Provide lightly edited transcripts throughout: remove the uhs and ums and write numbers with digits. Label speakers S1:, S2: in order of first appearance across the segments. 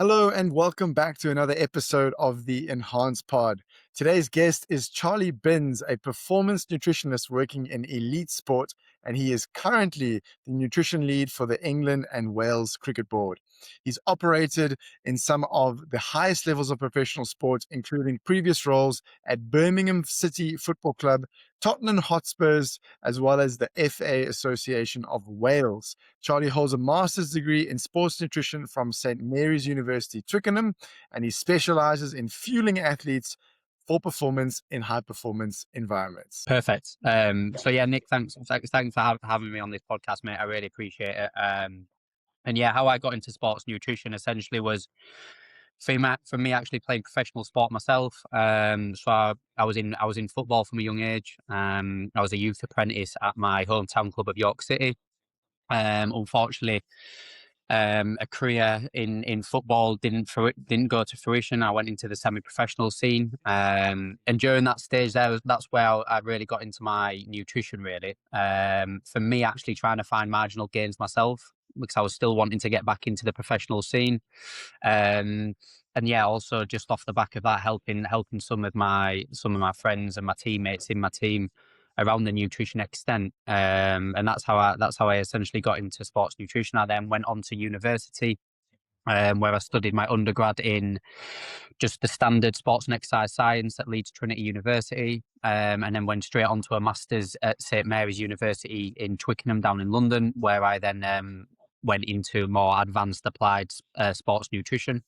S1: Hello and welcome back to another episode of the Enhanced Pod. Today's guest is Charlie Binns, a performance nutritionist working in elite sport, and he is currently the nutrition lead for the England and Wales Cricket Board. He's operated in some of the highest levels of professional sport, including previous roles at Birmingham City Football Club, Tottenham Hotspurs, as well as the FA Association of Wales. Charlie holds a master's degree in sports nutrition from St. Mary's University, Twickenham, and he specialises in fueling athletes for performance in high-performance environments.
S2: Perfect. So yeah, Nick, thanks for having me on this podcast, mate. I really appreciate it. And yeah, how I got into sports nutrition essentially was for me actually playing professional sport myself. So I was in football from a young age. I was a youth apprentice at my hometown club of York City. Unfortunately, a career in football didn't go to fruition. I went into the semi-professional scene, and during that stage, that's where I really got into my nutrition. Really, for me, actually trying to find marginal gains myself because I was still wanting to get back into the professional scene, and yeah, also just off the back of that, helping some of my friends and my teammates in my team around the nutrition extent, and that's how I essentially got into sports nutrition. I then went on to university, where I studied my undergrad in just the standard sports and exercise science at Leeds Trinity University, and then went straight on to a master's at St Mary's University in Twickenham down in London, where I then went into more advanced applied sports nutrition.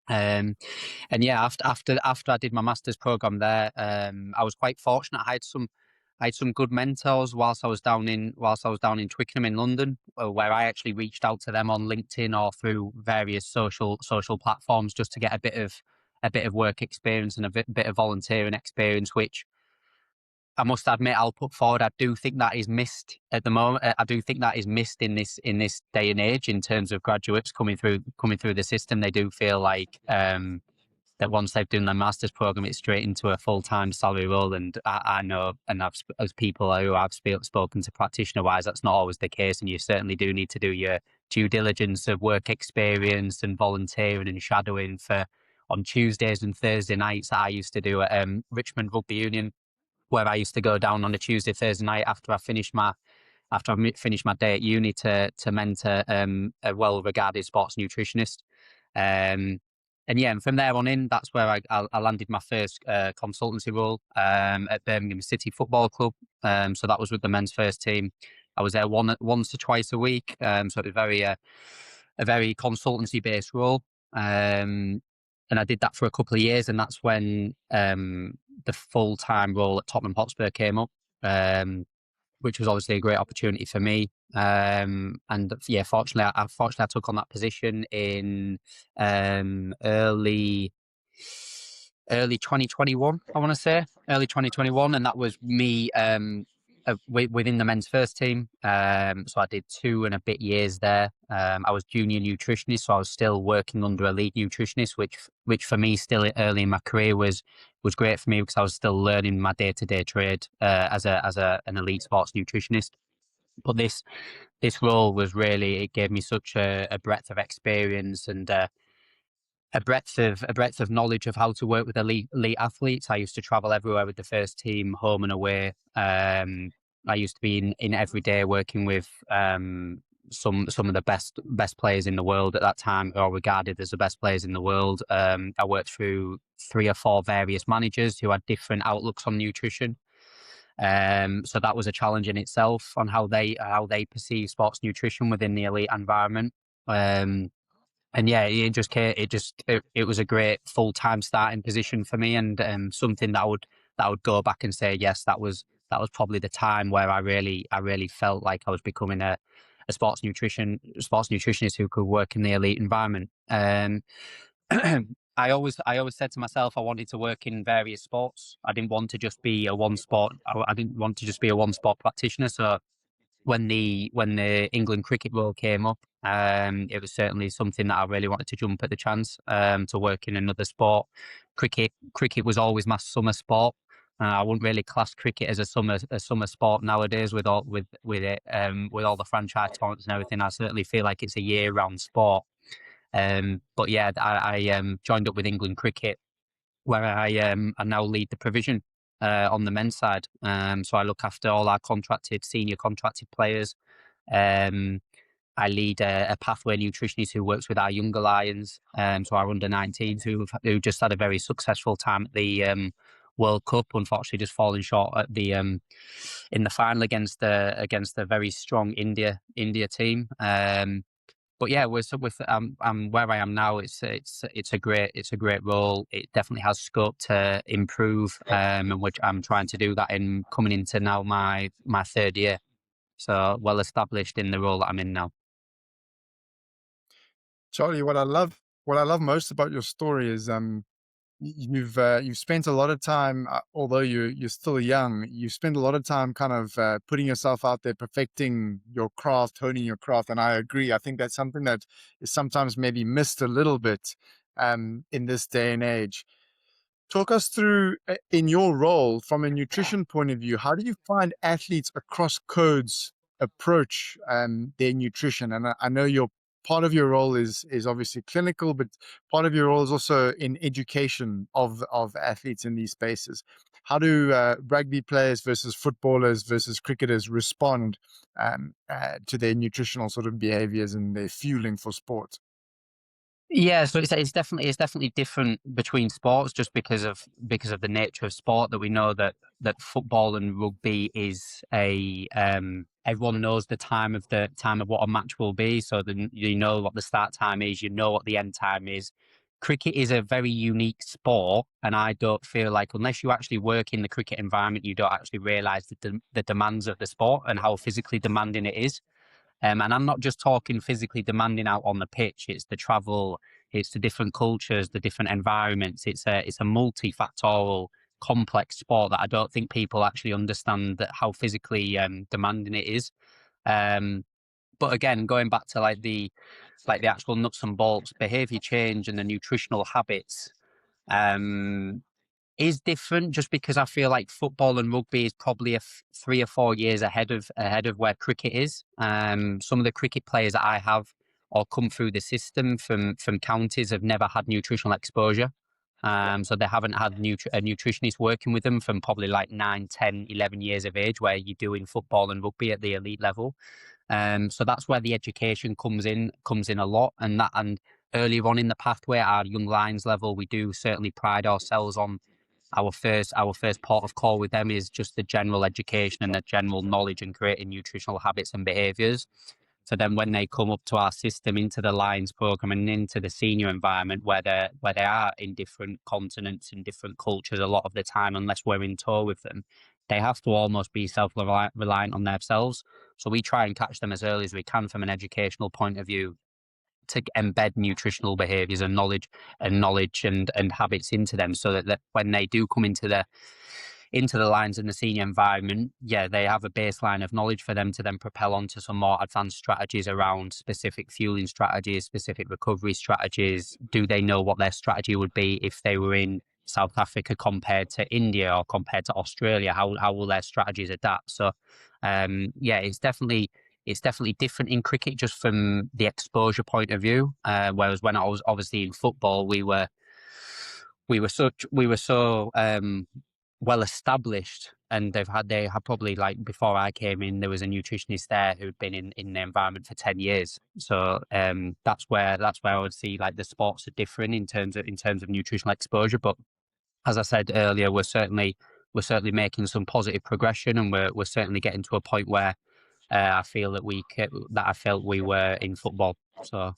S2: And yeah, after I did my master's program there, I was quite fortunate. I had some good mentors whilst I was down in Twickenham in London, where I actually reached out to them on LinkedIn or through various social platforms just to get a bit of work experience and a bit of volunteering experience, which I must admit I'll put forward. I do think that is missed at the moment. I do think that is missed in this day and age in terms of graduates coming through the system. They do feel like that once they've done their master's program, it's straight into a full-time salary role. And I know, and as people who I've spoken to practitioner-wise, that's not always the case. And you certainly do need to do your due diligence of work experience and volunteering and shadowing on Tuesdays and Thursday nights that I used to do at Richmond Rugby Union, where I used to go down on a Tuesday, Thursday night after I finished my day at uni to mentor a well-regarded sports nutritionist. And yeah, and from there on in, that's where I landed my first consultancy role at Birmingham City Football Club. So that was with the men's first team. I was there once or twice a week. So it was a very consultancy-based role. And I did that for a couple of years, and that's when the full-time role at Tottenham Hotspur came up, which was obviously a great opportunity for me. And yeah, fortunately, I took on that position in early 2021. I want to say early 2021, and that was me within the men's first team. So I did 2 and a bit years there. I was junior nutritionist, so I was still working under a lead nutritionist, which for me still early in my career was great for me because I was still learning my day-to-day trade as an elite sports nutritionist. But this role was really, it gave me such a breadth of experience and a breadth of knowledge of how to work with elite athletes. I used to travel everywhere with the first team, home and away. I used to be in every day working with some of the best players in the world at that time, or regarded as the best players in the world. I worked through 3 or 4 various managers who had different outlooks on nutrition. So that was a challenge in itself on how they perceive sports nutrition within the elite environment. And yeah, it was a great full-time starting position for me, and something that I would go back and say, yes, that was probably the time where I really felt like I was becoming a sports nutritionist who could work in the elite environment. I always said to myself I wanted to work in various sports. I didn't want to just be a one sport. I didn't want to just be a one sport practitioner. So when the England cricket role came up, it was certainly something that I really wanted to jump at the chance to work in another sport. Cricket was always my summer sport. I wouldn't really class cricket as a summer sport nowadays with all the franchise tournaments and everything. I certainly feel like it's a year round sport. But yeah, I joined up with England Cricket, where I now lead the provision on the men's side. So I look after all our senior contracted players. Um, I lead a pathway nutritionist who works with our younger lions, so our under-19s who just had a very successful time at the World Cup. Unfortunately, just falling short at the in the final against the very strong India team. But yeah, with where I am now, it's a great role. It definitely has scope to improve, and which I'm trying to do that in coming into now my third year. So well established in the role that I'm in now.
S1: Charlie, what I love most about your story is you've spent a lot of time, although you're still young, you spend a lot of time kind of putting yourself out there, perfecting your craft, honing your craft. And I agree. I think that's something that is sometimes maybe missed a little bit in this day and age. Talk us through, in your role from a nutrition point of view, how do you find athletes across codes approach their nutrition? And I know your part of your role is obviously clinical, but part of your role is also in education of athletes in these spaces. How do rugby players versus footballers versus cricketers respond to their nutritional sort of behaviors and their fueling for sport?
S2: Yeah, so it's definitely different between sports just because of the nature of sport that we know that football and rugby is a everyone knows the time of what a match will be, so then you know what the start time is, you know what the end time is. Cricket is a very unique sport, and I don't feel like unless you actually work in the cricket environment, you don't actually realise the demands of the sport and how physically demanding it is. And I'm not just talking physically demanding out on the pitch. It's the travel, it's the different cultures, the different environments. It's a multifactorial, complex sport that I don't think people actually understand that how physically demanding it is. Um, but again, going back to like the actual nuts and bolts, behavior change and the nutritional habits. Um, is different just because I feel like football and rugby is probably 3 or 4 years ahead of where cricket is. Some of the cricket players that I have or come through the system from counties have never had nutritional exposure. So they haven't had a nutritionist working with them from probably like 9, 10, 11 years of age, where you're doing football and rugby at the elite level. So that's where the education comes in a lot, and earlier on in the pathway, at our young lions level, we do certainly pride ourselves on our first port of call with them is just the general education and the general knowledge and creating nutritional habits and behaviours. So then when they come up to our system, into the Lions program and into the senior environment where they are in different continents and different cultures a lot of the time, unless we're in tour with them, they have to almost be self-reliant on themselves. So we try and catch them as early as we can from an educational point of view to embed nutritional behaviors and knowledge and habits into them, so that when they do come into the lines in the senior environment, yeah, they have a baseline of knowledge for them to then propel onto some more advanced strategies around specific fueling strategies, specific recovery strategies. Do they know what their strategy would be if they were in South Africa compared to India or compared to Australia? How will their strategies adapt? So, yeah, it's definitely different in cricket just from the exposure point of view. Whereas when I was obviously in football, we were so well established, and they had probably, like, before I came in, there was a nutritionist there who'd been in the environment for 10 years. So that's where I would see like the sports are different in terms of nutritional exposure. But as I said earlier, we're certainly making some positive progression, and we're certainly getting to a point where I feel that I felt we were in football. So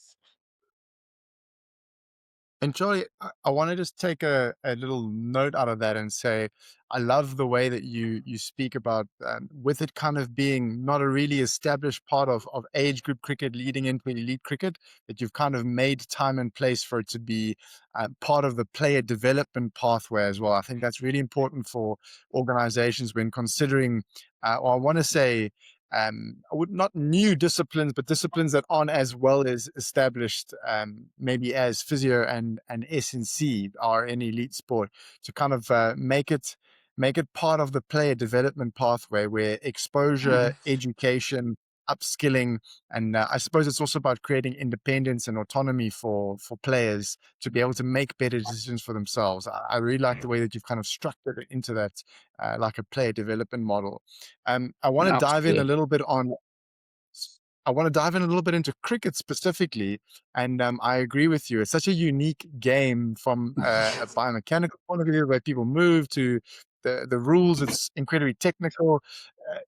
S1: And Charlie, I want to just take a little note out of that and say, I love the way that you speak about with it kind of being not a really established part of age group cricket leading into elite cricket, that you've kind of made time and place for it to be part of the player development pathway as well. I think that's really important for organizations when considering, or I want to say, I would not new disciplines, but disciplines that aren't as well as established, maybe as physio and S&C are in elite sport, to kind of make it part of the player development pathway where exposure, education, upskilling, and I suppose it's also about creating independence and autonomy for players to be able to make better decisions for themselves. I really like the way that you've kind of structured it into that, like a player development model. I want to dive in a
S2: Absolutely.
S1: little bit on I want to dive in a little bit into cricket specifically, and I agree with you. It's such a unique game from a biomechanical point of view, where people move to the rules. It's incredibly technical.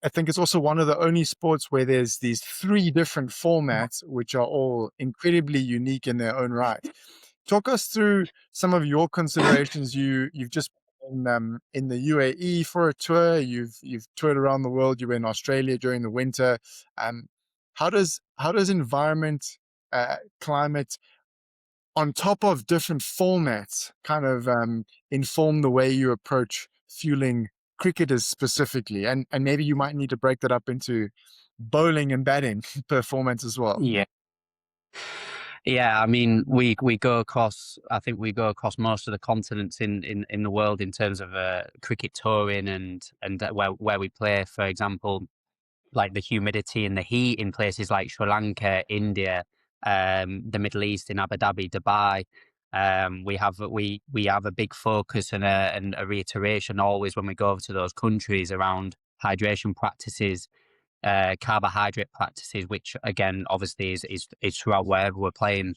S1: I think it's also one of the only sports where there's these three different formats, which are all incredibly unique in their own right. Talk us through some of your considerations. You've just in the UAE for a tour. You've toured around the world. You were in Australia during the winter. Um, how does environment, climate, on top of different formats, kind of inform the way you approach fueling cricketers specifically? And maybe you might need to break that up into bowling and batting performance as well.
S2: Yeah. Yeah, I mean, we go across. I think we go across most of the continents in the world in terms of cricket touring and where we play. For example, like the humidity and the heat in places like Sri Lanka, India, the Middle East, in Abu Dhabi, Dubai. We have a big focus and a reiteration always when we go over to those countries around hydration practices, carbohydrate practices, which again obviously is throughout wherever we're playing.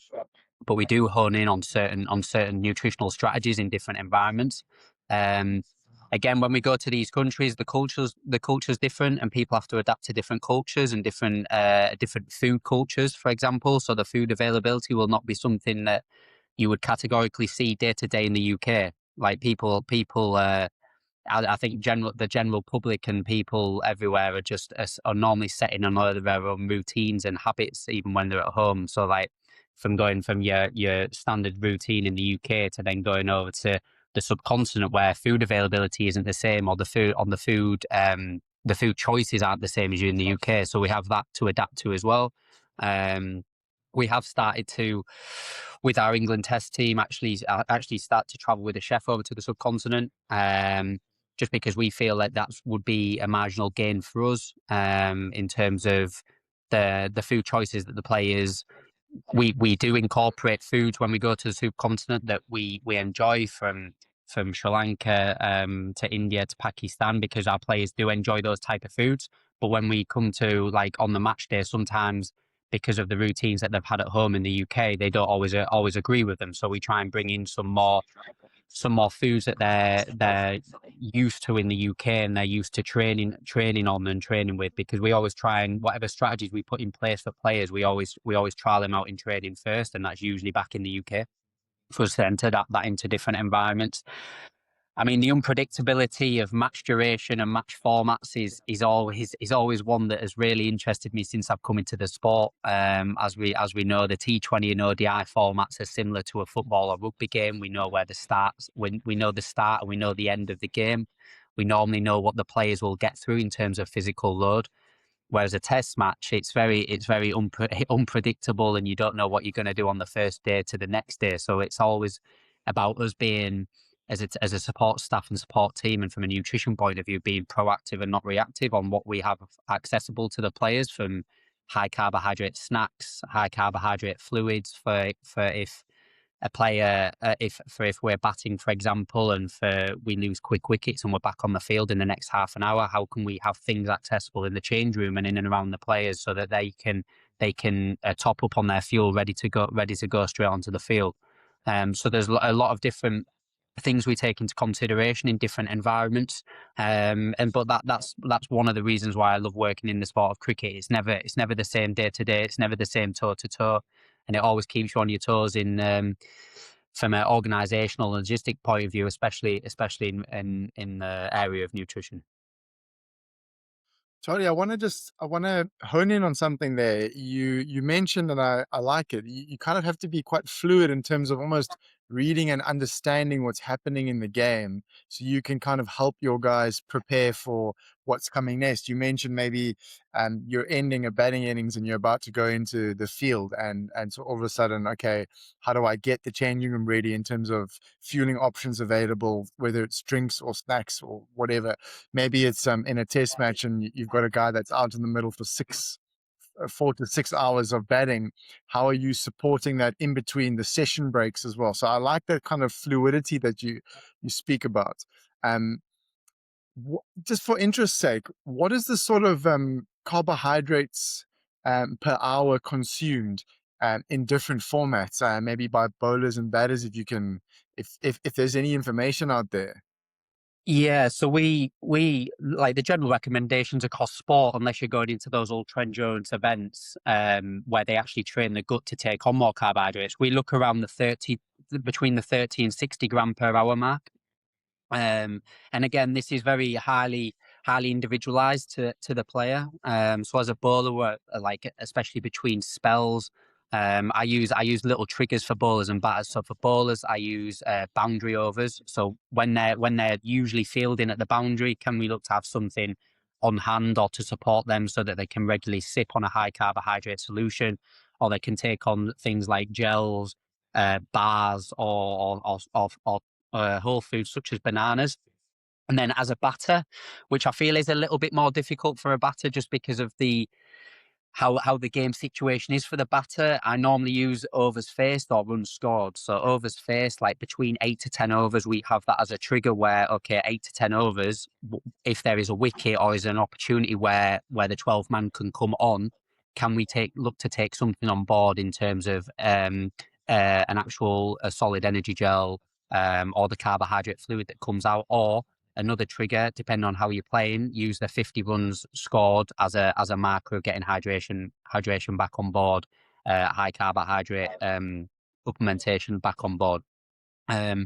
S2: But we do hone in on certain nutritional strategies in different environments. Um, Again, when we go to these countries, the culture's different, and people have to adapt to different cultures and different food cultures, for example. So the food availability will not be something that you would categorically see day to day in the UK. Like I think the general public and people everywhere are normally setting on all of their own routines and habits, even when they're at home. So like from going from your standard routine in the UK to then going over to the subcontinent where food availability isn't the same, or the food choices aren't the same as you in the UK. So we have that to adapt to as well. Um, we have started to, with our England test team, actually start to travel with a chef over to the subcontinent. Just because we feel like that would be a marginal gain for us, in terms of the food choices that the players, we do incorporate foods when we go to the subcontinent that we enjoy, from Sri Lanka, to India to Pakistan, because our players do enjoy those type of foods. But when we come to like on the match day, sometimes because of the routines that they've had at home in the UK, they don't always agree with them. So we try and bring in some more foods that they're used to in the UK, and they're used to training on and training with, because we always try, and whatever strategies we put in place for players, we always trial them out in training first, and that's usually back in the UK for us to enter that into different environments. I mean, the unpredictability of match duration and match formats is always one that has really interested me since I've come into the sport. As we know, the T20 and ODI formats are similar to a football or rugby game. We know where the starts, we know the start and we know the end of the game. We normally know what the players will get through in terms of physical load. Whereas a test match, it's very unpredictable, and you don't know what you're going to do on the first day to the next day. So it's always about us being, as a support staff and support team, and from a nutrition point of view, being proactive and not reactive on what we have accessible to the players, from high carbohydrate snacks, high carbohydrate fluids for if a player, if we're batting, for example, and for we lose quick wickets and we're back on the field in the next half an hour, how can we have things accessible in the change room and in and around the players, so that they can top up on their fuel, ready to go straight onto the field. So there's a lot of different things we take into consideration in different environments. But that's one of the reasons why I love working in the sport of cricket. It's never the same day to day. It's never the same toe to toe, and it always keeps you on your toes from an organisational logistic point of view, especially in the area of nutrition.
S1: Tony, I want to hone in on something there. You mentioned, and I like it. You kind of have to be quite fluid in terms of almost reading and understanding what's happening in the game, so you can kind of help your guys prepare for what's coming next. You mentioned maybe you're ending a batting innings and you're about to go into the field, and so all of a sudden, okay, how do I get the changing room ready in terms of fueling options available, whether it's drinks or snacks or whatever. Maybe it's in a test match and you've got a guy that's out in the middle for 4 to 6 hours of batting, how are you supporting that in between the session breaks as well? So I like that kind of fluidity that you speak about. Um, just for interest's sake, what is the sort of carbohydrates per hour consumed in different formats? Maybe by bowlers and batters, if you can, if there's any information out there.
S2: Yeah, so we like the general recommendations across sport, unless you're going into those ultra endurance events, where they actually train the gut to take on more carbohydrates. We look around between the 30 and 60 gram per hour mark. And again, this is very highly individualized to the player. So as a bowler, like especially between spells, I use little triggers for bowlers and batters. So for bowlers, I use boundary overs. So when they're usually fielding at the boundary, can we look to have something on hand or to support them so that they can regularly sip on a high carbohydrate solution, or they can take on things like gels, bars, or whole foods such as bananas. And then as a batter, which I feel is a little bit more difficult for a batter just because of the how the game situation is for the batter, I normally use overs faced or runs scored. So overs faced, like between 8 to 10 overs, we have that as a trigger where, okay, 8 to 10 overs, if there is a wicket or is an opportunity where the 12 man can come on, can we look to take something on board in terms of an actual a solid energy gel, or the carbohydrate fluid that comes out, or another trigger, depending on how you're playing, use the 50 runs scored as a marker of getting hydration back on board, high carbohydrate supplementation back on board. So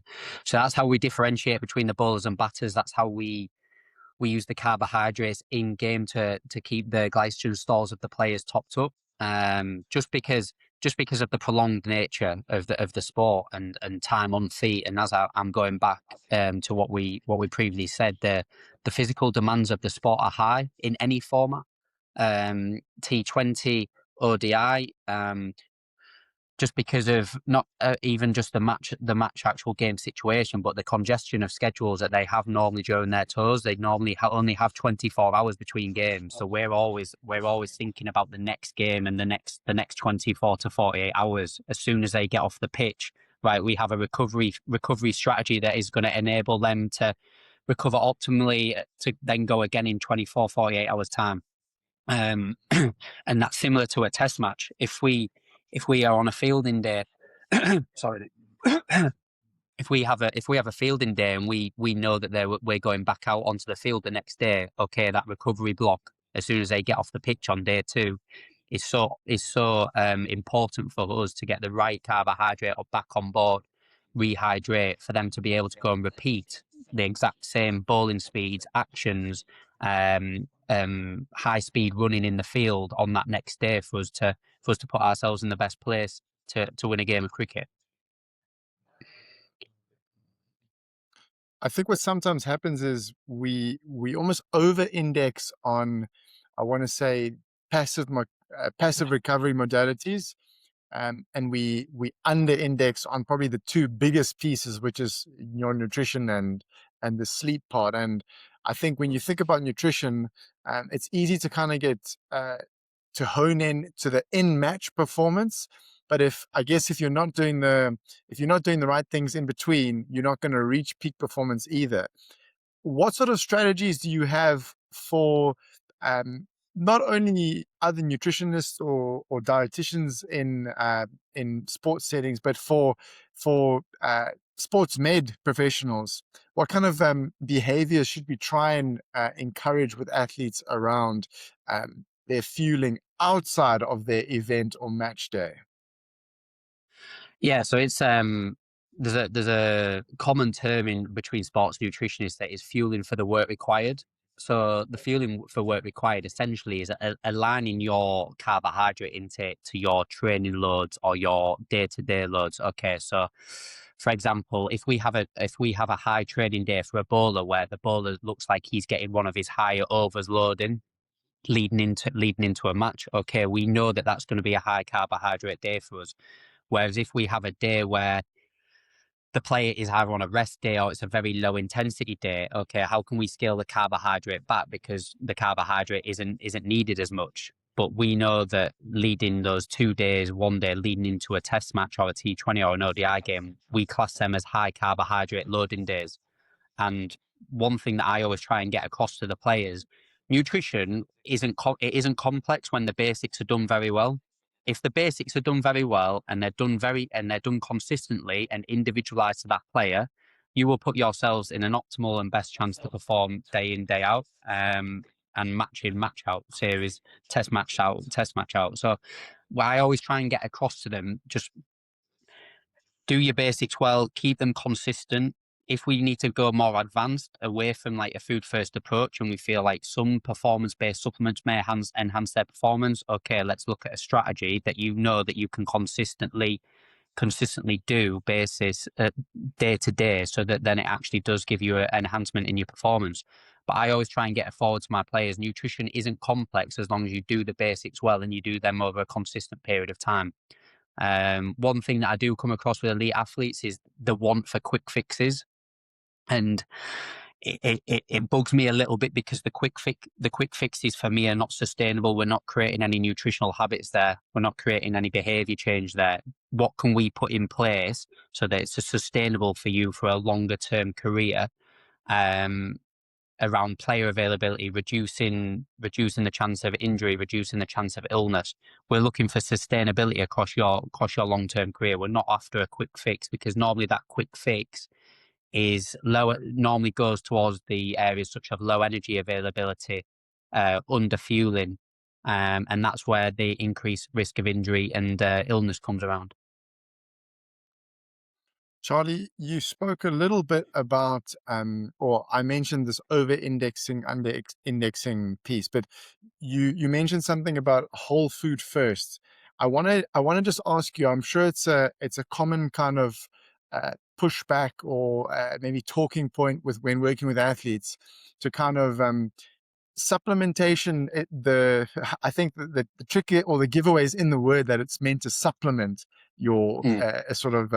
S2: that's how we differentiate between the bowlers and batters. That's how we use the carbohydrates in game to keep the glycogen stores of the players topped up. Just because of the prolonged nature of the sport and time on feet, and as I'm going back to what we previously said, the physical demands of the sport are high in any format. T20, ODI, just because of not even just the match actual game situation, but the congestion of schedules that they have normally during their tours. They normally only have 24 hours between games, so we're always thinking about the next game and the next 24 to 48 hours. As soon as they get off the pitch, right, we have a recovery strategy that is going to enable them to recover optimally to then go again in 24 48 hours time. And that's similar to a test match. If we are on a fielding day, sorry, if we have a fielding day and we know that we're going back out onto the field the next day, okay, that recovery block as soon as they get off the pitch on day two is so important for us to get the right carbohydrate back on board, rehydrate for them to be able to go and repeat the exact same bowling speeds, actions, high speed running in the field on that next day for us to put ourselves in the best place to win a game of cricket.
S1: I think what sometimes happens is we almost over-index on, I want to say, passive recovery modalities, and we under-index on probably the two biggest pieces, which is your nutrition and the sleep part. And I think when you think about nutrition, it's easy to kind of get to hone in to the in-match performance. But if you're not doing the right things in between, you're not going to reach peak performance either. What sort of strategies do you have for not only other nutritionists or dietitians in sports settings, but for sports med professionals? What kind of behaviors should we try and encourage with athletes around their fueling outside of their event or match day?
S2: Yeah, so it's there's a common term in between sports nutritionists that is fueling for the work required. So the fueling for work required essentially is aligning your carbohydrate intake to your training loads or your day-to-day loads. Okay, so for example, if we have a high training day for a bowler where the bowler looks like he's getting one of his higher overs loading leading into a match, okay, we know that that's going to be a high carbohydrate day for us. Whereas if we have a day where the player is either on a rest day or it's a very low intensity day, okay, how can we scale the carbohydrate back because the carbohydrate isn't needed as much? But we know that leading those 2 days, 1 day leading into a test match or a T20 or an ODI game, we class them as high carbohydrate loading days. And one thing that I always try and get across to the players, nutrition isn't complex when the basics are done very well. If the basics are done very well and they're done consistently and individualized to that player, you will put yourselves in an optimal and best chance to perform day in, day out, and match in, match out series, test match out, test match out. So I always try and get across to them, just do your basics well, keep them consistent. If we need to go more advanced away from like a food first approach and we feel like some performance based supplements may enhance their performance, okay, let's look at a strategy that you know that you can consistently do basis day to day, so that then it actually does give you an enhancement in your performance. But I always try and get it forward to my players. Nutrition isn't complex as long as you do the basics well and you do them over a consistent period of time. One thing that I do come across with elite athletes is the want for quick fixes, and it bugs me a little bit because the quick fixes for me are not sustainable. We're not creating any nutritional habits there. We're not creating any behavior change there. What can we put in place so that it's sustainable for you for a longer term career? Around player availability, reducing the chance of injury, reducing the chance of illness. We're looking for sustainability across your long term career. We're not after a quick fix, because normally that quick fix is lower. Normally goes towards the areas such as low energy availability, under fueling, and that's where the increased risk of injury and illness comes around.
S1: Charlie, you spoke a little bit about, or I mentioned this over-indexing, under-indexing piece, but you mentioned something about whole food first. I want to just ask you. I'm sure it's a common kind of pushback, or maybe talking point with when working with athletes, to kind of supplementation. I think that the trick or the giveaway is in the word that it's meant to supplement your a sort of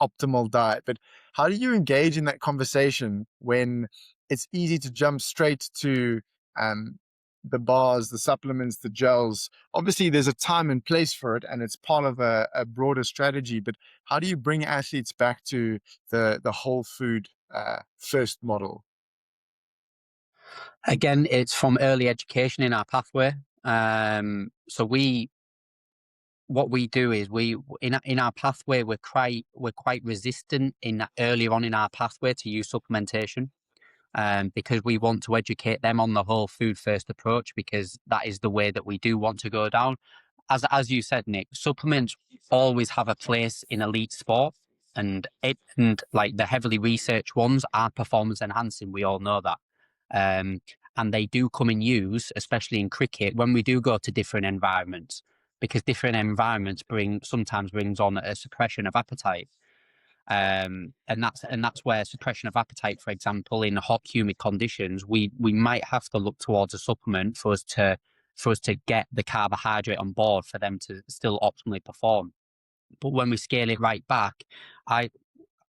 S1: optimal diet. But how do you engage in that conversation when it's easy to jump straight to um, the bars, the supplements, the gels? Obviously, there's a time and place for it, and it's part of a broader strategy. But how do you bring athletes back to the whole food first model?
S2: Again, it's from early education in our pathway. So what we do is in our pathway we're quite resistant in earlier on in our pathway to use supplementation, because we want to educate them on the whole food first approach, because that is the way that we do want to go down. As you said, Nick, supplements always have a place in elite sport, and like the heavily researched ones are performance enhancing. We all know that. And they do come in use, especially in cricket, when we do go to different environments, because different environments sometimes brings on a suppression of appetite. And that's where suppression of appetite, for example, in hot, humid conditions, we might have to look towards a supplement for us to get the carbohydrate on board for them to still optimally perform. But when we scale it right back,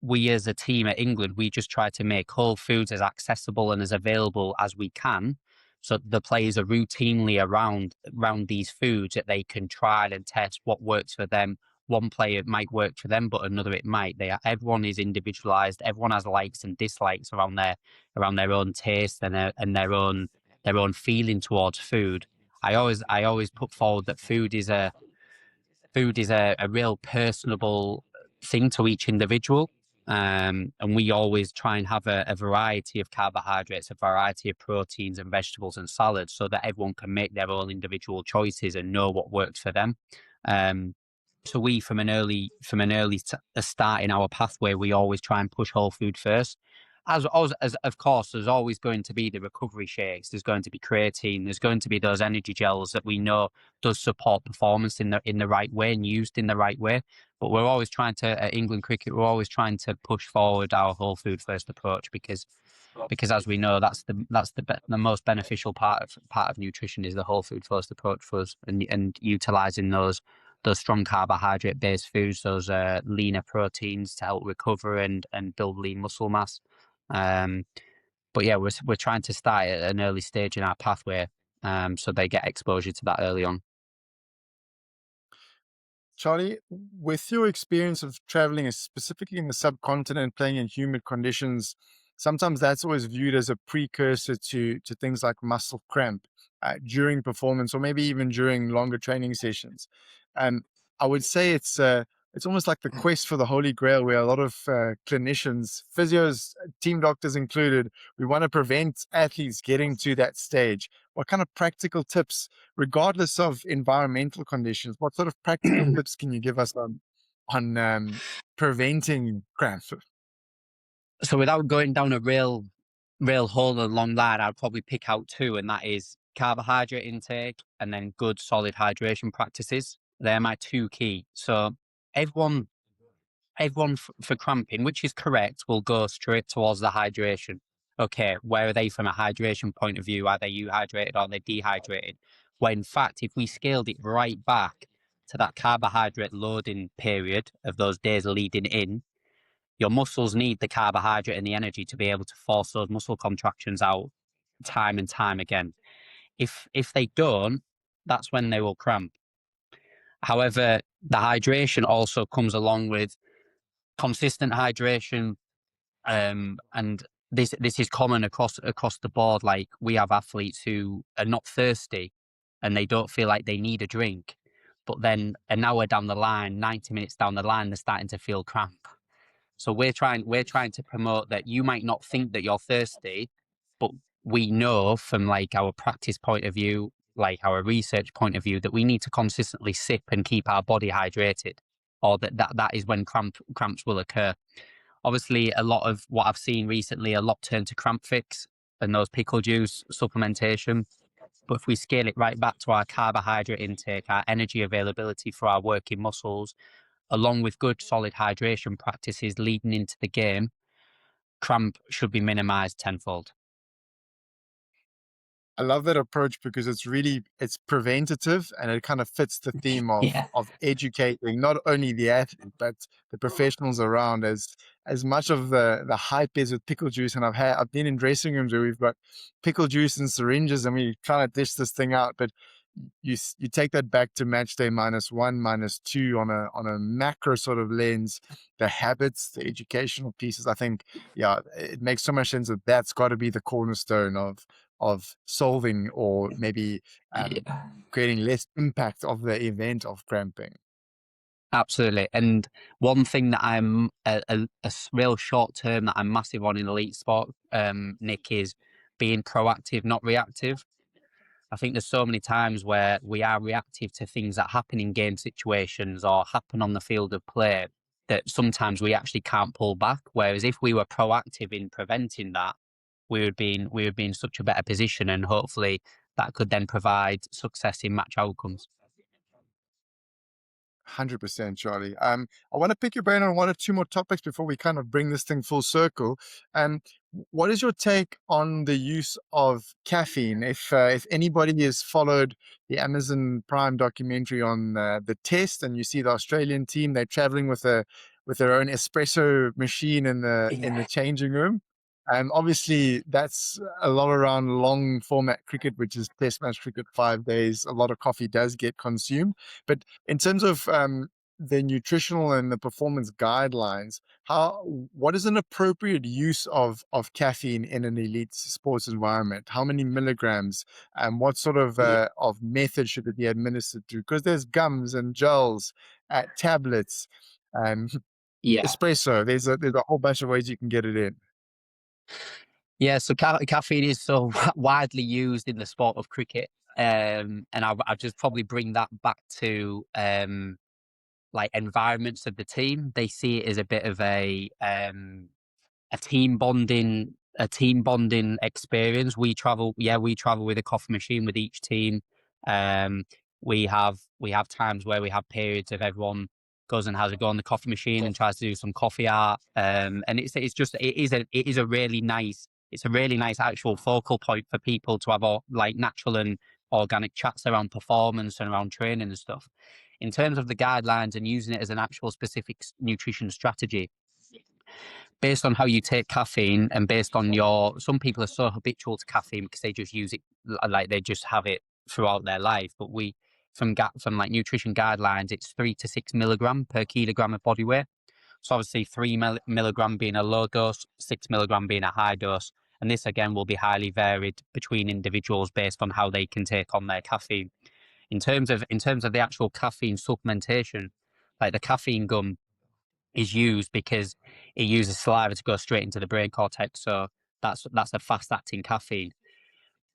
S2: we as a team at England, we just try to make whole foods as accessible and as available as we can, so the players are routinely around these foods that they can trial and test what works for them. One player might work for them, but another it might. Everyone is individualized. Everyone has likes and dislikes around their own taste and their own feeling towards food. I always put forward that food is a real personable thing to each individual. And we always try and have a variety of carbohydrates, a variety of proteins and vegetables and salads, so that everyone can make their own individual choices and know what works for them. So we, from an early start in our pathway, we always try and push whole food first. As of course, there's always going to be the recovery shakes. There's going to be creatine. There's going to be those energy gels that we know does support performance in the right way and used in the right way. But we're always trying to, at England Cricket, we're always trying to push forward our whole food first approach, because as we know, that's the most beneficial part of nutrition, is the whole food first approach for us, and utilizing those strong carbohydrate based foods, those leaner proteins to help recover and build lean muscle mass. But yeah, we're trying to start at an early stage in our pathway, so they get exposure to that early on.
S1: Charlie, with your experience of traveling, specifically in the subcontinent, playing in humid conditions, sometimes that's always viewed as a precursor to things like muscle cramp during performance, or maybe even during longer training sessions. Um, I would say it's almost like the quest for the Holy Grail, where a lot of clinicians, physios, team doctors included, we want to prevent athletes getting to that stage. What kind of practical tips, regardless of environmental conditions, what sort of practical tips can you give us on preventing cramp?
S2: So without going down a real hole along that, I'd probably pick out two, and that is carbohydrate intake and then good solid hydration practices. They're my two key. So everyone, for cramping, which is correct, will go straight towards the hydration. Okay, where are they from a hydration point of view? Are they euhydrated or are they dehydrated? When in fact, if we scaled it right back to that carbohydrate loading period of those days leading in, your muscles need the carbohydrate and the energy to be able to force those muscle contractions out time and time again. If they don't, that's when they will cramp. However, the hydration also comes along with consistent hydration, and this is common across the board. Like, we have athletes who are not thirsty and they don't feel like they need a drink, but then an hour down the line, 90 minutes down the line, they're starting to feel cramp. So we're trying to promote that you might not think that you're thirsty, but we know from like our practice point of view, like our research point of view, that we need to consistently sip and keep our body hydrated, or that is when cramps will occur. Obviously, a lot of what I've seen recently, a lot turn to cramp fix and those pickle juice supplementation. But if we scale it right back to our carbohydrate intake, our energy availability for our working muscles, along with good solid hydration practices leading into the game, cramp should be minimized tenfold.
S1: I love that approach because it's preventative, and it kind of fits the theme
S2: Yeah.
S1: of educating not only the athlete but the professionals around. As much of the hype is with pickle juice, and I've been in dressing rooms where we've got pickle juice and syringes and we trying to dish this thing out, but you take that back to match day -1, -2 on a macro sort of lens, the habits, the educational pieces. I think, yeah, it makes so much sense that that's got to be the cornerstone of solving, or maybe um,
S2: Yeah.
S1: creating less impact of the event of cramping.
S2: Absolutely. And one thing that I'm real short term that I'm massive on in elite sport, Nick, is being proactive, not reactive. I think there's so many times where we are reactive to things that happen in game situations or happen on the field of play, that sometimes we actually can't pull back. Whereas if we were proactive in preventing that, we would be in such a better position, and hopefully that could then provide success in match outcomes.
S1: 100%, Charlie. I want to pick your brain on one or two more topics before we kind of bring this thing full circle. What is your take on the use of caffeine? If anybody has followed the Amazon Prime documentary on the test, and you see the Australian team, they're traveling with their own espresso machine in the
S2: Yeah.
S1: changing room. Obviously, that's a lot around long format cricket, which is test match cricket, 5 days. A lot of coffee does get consumed, but in terms of the nutritional and the performance guidelines, what is an appropriate use of caffeine in an elite sports environment? How many milligrams, and what sort
S2: Yeah.
S1: of method should it be administered through? Because there's gums and gels, tablets, um,
S2: Yeah.
S1: espresso. There's a whole bunch of ways you can get it in.
S2: Yeah, so caffeine is so widely used in the sport of cricket, and I'll just probably bring that back to like environments of the team. They see it as a bit of a team bonding experience. We travel with a coffee machine with each team. Um, we have times where we have periods of everyone goes and has a go on the coffee machine and tries to do some coffee art. And it is a really nice, it's a really nice actual focal point for people to have all, like, natural and organic chats around performance and around training and stuff. In terms of the guidelines and using it as an actual specific nutrition strategy, based on how you take caffeine and based on some people are so habitual to caffeine because they just use it, like they just have it throughout their life. But from like nutrition guidelines, it's 3 to 6 milligram per kilogram of body weight. So obviously 3 milligram being a low dose, 6 milligram being a high dose. And this again will be highly varied between individuals based on how they can take on their caffeine. In terms of the actual caffeine supplementation, like the caffeine gum is used because it uses saliva to go straight into the brain cortex. So that's a fast acting caffeine.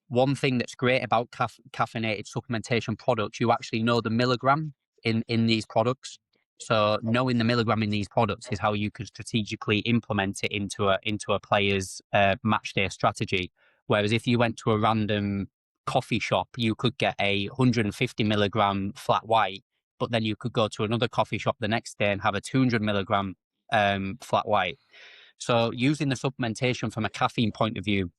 S2: One thing that's great about caffeinated supplementation products, you actually know the milligram in these products. So knowing the milligram in these products is how you can strategically implement it into a player's match day strategy. Whereas if you went to a random coffee shop, you could get a 150 milligram flat white, but then you could go to another coffee shop the next day and have a 200 milligram flat white. So using the supplementation from a caffeine point of view,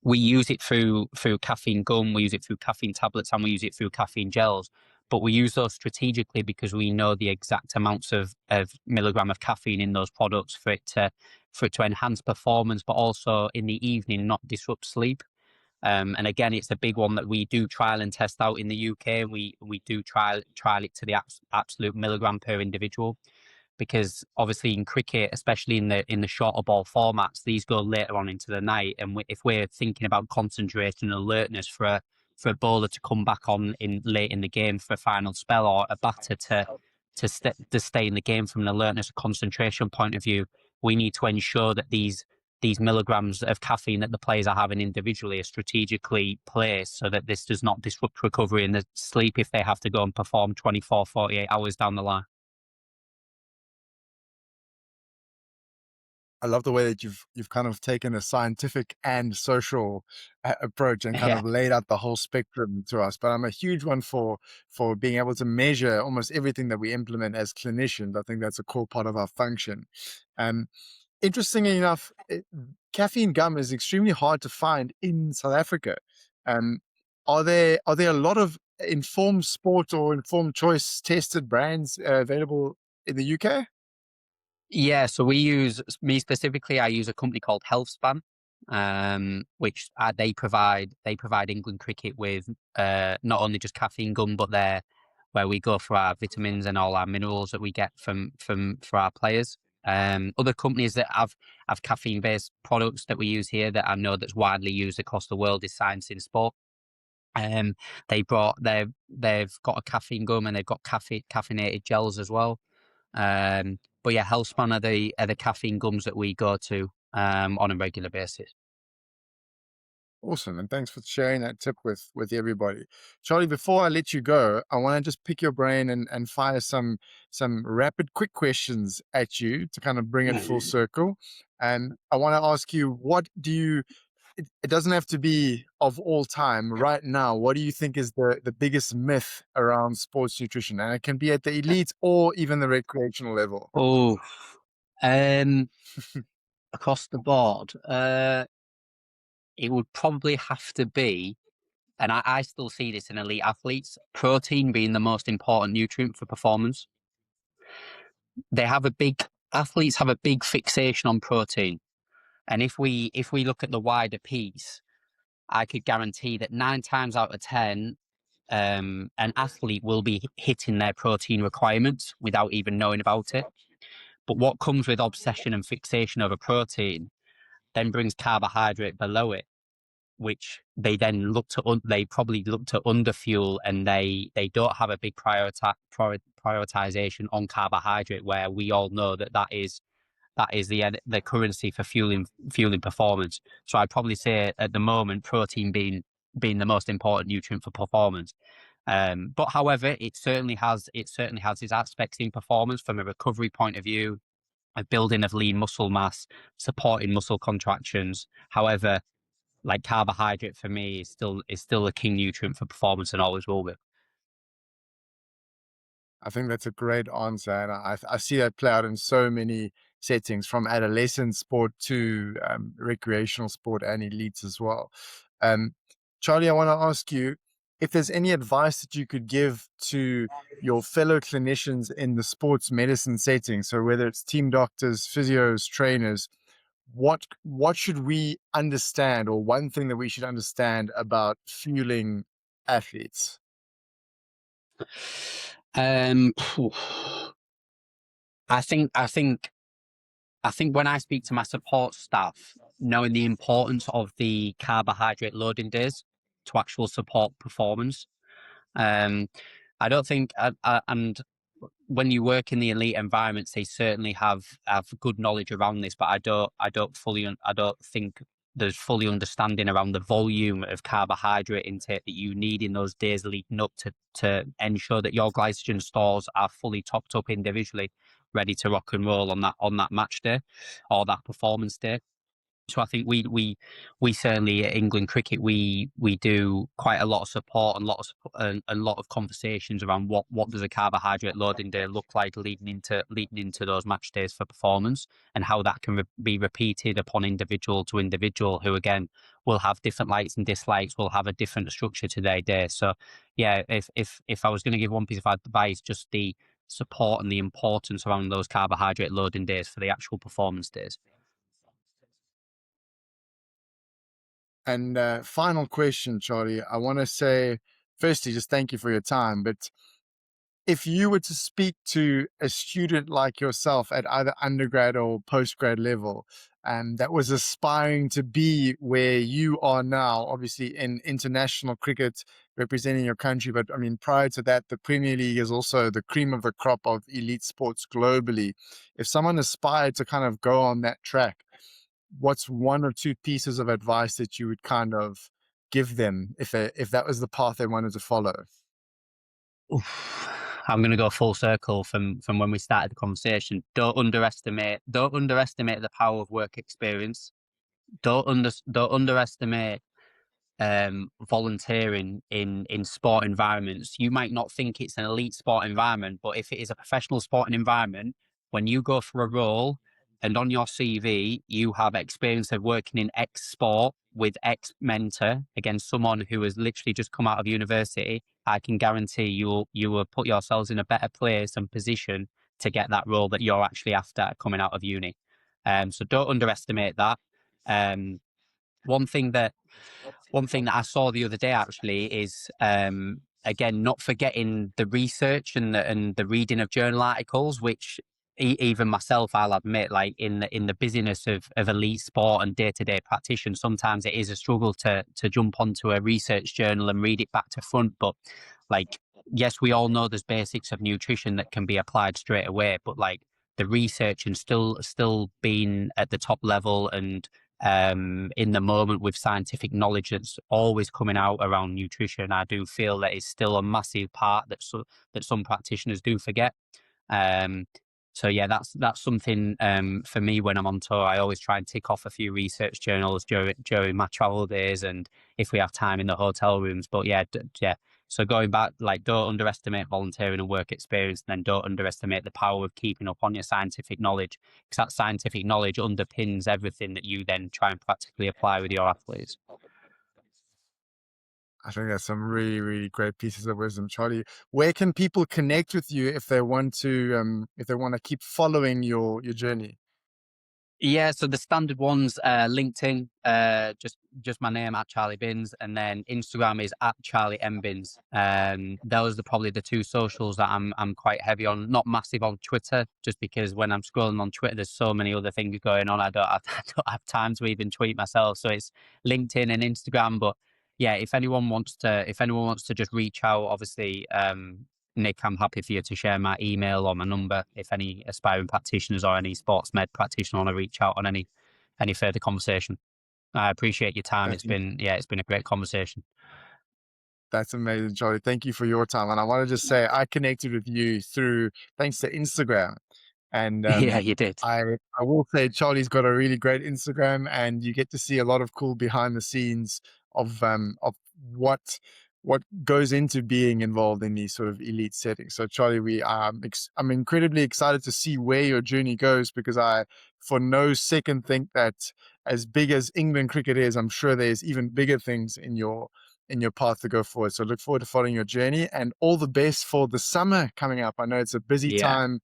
S2: we use it through caffeine gum, we use it through caffeine tablets, and we use it through caffeine gels. But we use those strategically because we know the exact amounts of milligram of caffeine in those products for it to enhance performance, but also in the evening not disrupt sleep. And again, it's a big one that we do trial and test out in the UK. We do trial it to the absolute milligram per individual, because obviously in cricket, especially in the shorter ball formats, these go later on into the night. And if we're thinking about concentration and alertness for a bowler to come back on late in the game for a final spell, or a batter to stay in the game from an alertness and concentration point of view, we need to ensure that these milligrams of caffeine that the players are having individually are strategically placed so that this does not disrupt recovery and the sleep if they have to go and perform 24, 48 hours down the line.
S1: I love the way that you've kind of taken a scientific and social approach and kind
S2: Yeah.
S1: of laid out the whole spectrum to us. But I'm a huge one for being able to measure almost everything that we implement as clinicians. I think that's a core part of our function. Interestingly enough, caffeine gum is extremely hard to find in South Africa. Are there a lot of informed sport or informed choice tested brands available in the UK?
S2: Yeah, so me specifically, I use a company called HealthSpan, which they provide England cricket with not only just caffeine gum, but they're where we go for our vitamins and all our minerals that we get from for our players. Other companies that have caffeine based products that we use here that I know that's widely used across the world is Science in Sport. They've got a caffeine gum and they've got caffeinated gels as well. But yeah, HealthSpan are the caffeine gums that we go to on a regular basis.
S1: Awesome, and thanks for sharing that tip with everybody. Charlie, before I let you go, I want to just pick your brain and fire some rapid, quick questions at you to kind of bring it full circle. And I want to ask you, what do you? It doesn't have to be of all time. Right now, what do you think is the biggest myth around sports nutrition? And it can be at the elite or even the recreational level.
S2: Oh, across the board, it would probably have to be, and I still see this in elite athletes, protein being the most important nutrient for performance. Athletes have a big fixation on protein. And if we look at the wider piece, I could guarantee that 9 times out of 10, an athlete will be hitting their protein requirements without even knowing about it. But what comes with obsession and fixation over protein then brings carbohydrate below it, which they then they probably look to underfuel, and they don't have a big prioritization on carbohydrate, where we all know that is the currency for fueling performance. So I'd probably say at the moment protein being the most important nutrient for performance. But however, it certainly has its aspects in performance from a recovery point of view, a building of lean muscle mass, supporting muscle contractions. However, like carbohydrate for me is still a key nutrient for performance and always will be.
S1: I think that's a great answer, and I see that play out in so many settings, from adolescent sport to recreational sport and elites as well. Charlie, I want to ask you if there's any advice that you could give to your fellow clinicians in the sports medicine setting. So whether it's team doctors, physios, trainers, what should we understand, or one thing that we should understand about fueling athletes?
S2: Phew. I think when I speak to my support staff, knowing the importance of the carbohydrate loading days to actual support performance. Um, I don't think, and when you work in the elite environments, they certainly have good knowledge around this, but I don't think there's fully understanding around the volume of carbohydrate intake that you need in those days leading up to ensure that your glycogen stores are fully topped up individually, ready to rock and roll on that match day or that performance day. So I think we certainly at England cricket we do quite a lot of support and a lot of conversations around what does a carbohydrate loading day look like leading into those match days for performance, and how that can be repeated upon individual to individual, who again will have different likes and dislikes, will have a different structure to their day. So yeah, if I was going to give one piece of advice, just the support and the importance around those carbohydrate loading days for the actual performance days.
S1: And final question, Charlie. I want to say, firstly, just thank you for your time. But if you were to speak to a student like yourself at either undergrad or postgrad level, that was aspiring to be where you are now, obviously in international cricket, representing your country, but I mean, prior to that, the Premier League is also the cream of the crop of elite sports globally. If someone aspired to kind of go on that track, what's one or two pieces of advice that you would kind of give them if that was the path they wanted to follow?
S2: Oof. I'm going to go full circle from when we started the conversation. Don't underestimate the power of work experience. Don't underestimate volunteering in sport environments. You might not think it's an elite sport environment, but if it is a professional sporting environment, when you go for a role and on your CV you have experience of working in X sport with X mentor against someone who has literally just come out of university, I can guarantee you will put yourselves in a better place and position to get that role that you're actually after coming out of uni. So don't underestimate that. Um, one thing that one thing that I saw the other day actually is again not forgetting the research and the reading of journal articles, which even myself, I'll admit, like in the busyness of elite sport and day to day practitioner, sometimes it is a struggle to jump onto a research journal and read it back to front. But like, yes, we all know there's basics of nutrition that can be applied straight away, but like the research and still being at the top level and in the moment with scientific knowledge that's always coming out around nutrition, I do feel that it's still a massive part that some practitioners do forget. Um, so yeah, that's something for me when I'm on tour. I always try and tick off a few research journals during my travel days, and if we have time in the hotel rooms. But yeah, yeah. So going back, like, don't underestimate volunteering and work experience, and then don't underestimate the power of keeping up on your scientific knowledge, because that scientific knowledge underpins everything that you then try and practically apply with your athletes.
S1: I think that's some really, really great pieces of wisdom, Charlie. Where can people connect with you if they want to keep following your journey?
S2: Yeah, so the standard ones, LinkedIn, just my name at Charlie Bins, and then Instagram is at Charlie M Bins. Those are probably the two socials that I'm quite heavy on. Not massive on Twitter, just because when I'm scrolling on Twitter, there's so many other things going on. I don't have time to even tweet myself. So it's LinkedIn and Instagram. But yeah, if anyone wants to just reach out, obviously, Nick, I'm happy for you to share my email or my number if any aspiring practitioners or any sports med practitioner want to reach out on any further conversation. I appreciate your time.
S1: That's
S2: It's been a great conversation.
S1: That's amazing, Charlie. Thank you for your time. And I want to just say I connected with you through thanks to Instagram. And
S2: Yeah, you did.
S1: I will say Charlie's got a really great Instagram, and you get to see a lot of cool behind the scenes of what goes into being involved in these sort of elite settings. So Charlie, I'm incredibly excited to see where your journey goes, because I for no second think that as big as England cricket is, I'm sure there's even bigger things in your path to go forward. So look forward to following your journey, and all the best for the summer coming up. I know it's a busy
S2: Yeah.
S1: time.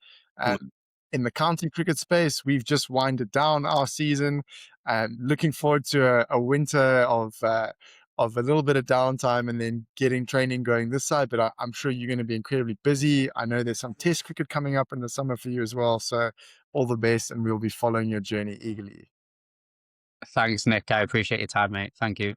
S1: in the county cricket space, we've just winded down our season, and looking forward to a winter of a little bit of downtime and then getting training going this side. But I'm sure you're going to be incredibly busy. I know there's some test cricket coming up in the summer for you as well. So all the best, and we'll be following your journey eagerly.
S2: Thanks, Nick. I appreciate your time, mate. Thank you.